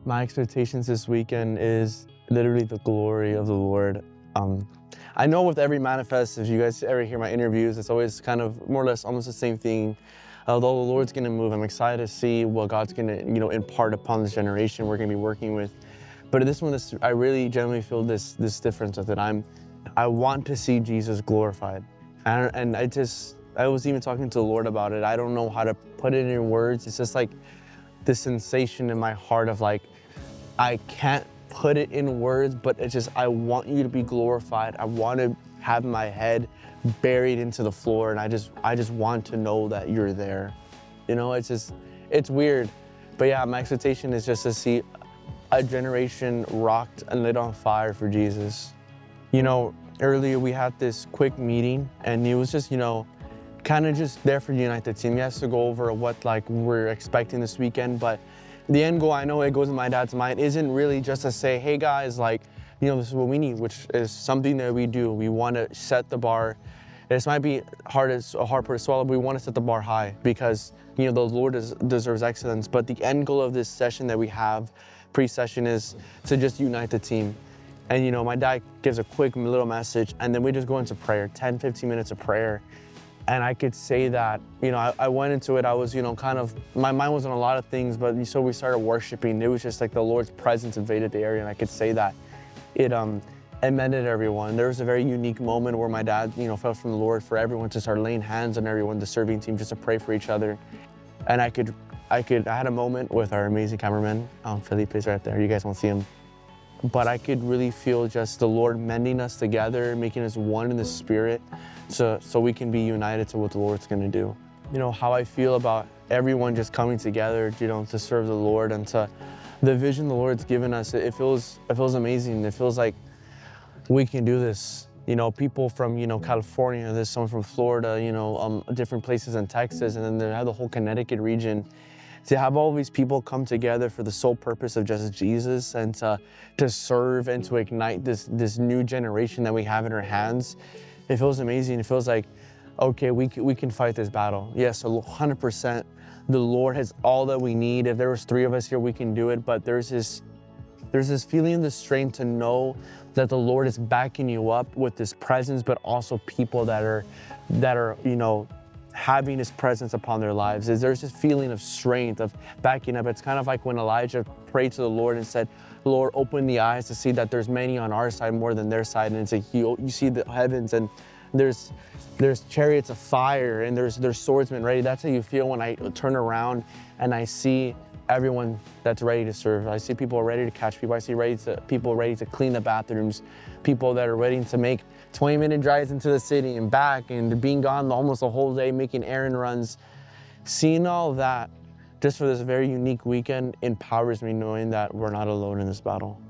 My expectations this weekend is literally the glory of the Lord. I know with every manifest, if you guys ever hear my interviews, it's always kind of more or less almost the same thing. Although the Lord's gonna move, I'm excited to see what God's gonna, impart upon this generation we're gonna be working with. But this one, I really genuinely feel this difference with it. I want to see Jesus glorified, and I was even talking to the Lord about it. I don't know how to put it in words. It's just like this sensation in my heart of like, I can't put it in words, but it's just, I want you to be glorified. I want to have my head buried into the floor, and I just want to know that you're there. It's weird. But yeah, my expectation is just to see a generation rocked and lit on fire for Jesus. Earlier we had this quick meeting, and it was just, kind of just there for Unite the Team. He has to go over what we're expecting this weekend, but the end goal, I know it goes in my dad's mind, isn't really just to say, hey guys, this is what we need, which is something that we do. We want to set the bar. This might be a hard part to swallow, but we want to set the bar high because, the Lord deserves excellence. But the end goal of this session that we have, pre-session, is to just unite the team. And, my dad gives a quick little message, and then we just go into prayer, 10, 15 minutes of prayer. And I could say that, I went into it, I was, my mind was on a lot of things, but so we started worshiping. It was just like the Lord's presence invaded the area, and I could say that it amended everyone. There was a very unique moment where my dad, felt from the Lord for everyone to start laying hands on everyone, the serving team, just to pray for each other. And I had a moment with our amazing cameraman, Felipe's right there, you guys won't see him. But I could really feel just the Lord mending us together, making us one in the Spirit, so we can be united to what the Lord's gonna do. How I feel about everyone just coming together, to serve the Lord, and to the vision the Lord's given us. It feels amazing. It feels like we can do this. People from, California, there's someone from Florida, different places in Texas, and then they have the whole Connecticut region. To have all these people come together for the sole purpose of just Jesus, and to serve and to ignite this new generation that we have in our hands, it feels amazing. It feels like, okay, we can fight this battle. Yes, 100%. The Lord has all that we need. If there was 3 of us here, we can do it. But there's this feeling, this strength to know that the Lord is backing you up with this presence, but also people that are having His presence upon their lives. There's this feeling of strength, of backing up. It's kind of like when Elijah prayed to the Lord and said, Lord, open the eyes to see that there's many on our side more than their side. And it's like you see the heavens, and there's chariots of fire, and there's swordsmen ready. That's how you feel when I turn around and I see everyone that's ready to serve. I see people ready to catch people. I see people ready to clean the bathrooms, people that are ready to make 20-minute drives into the city and back, and being gone almost a whole day making errand runs. Seeing all that just for this very unique weekend empowers me, knowing that we're not alone in this battle.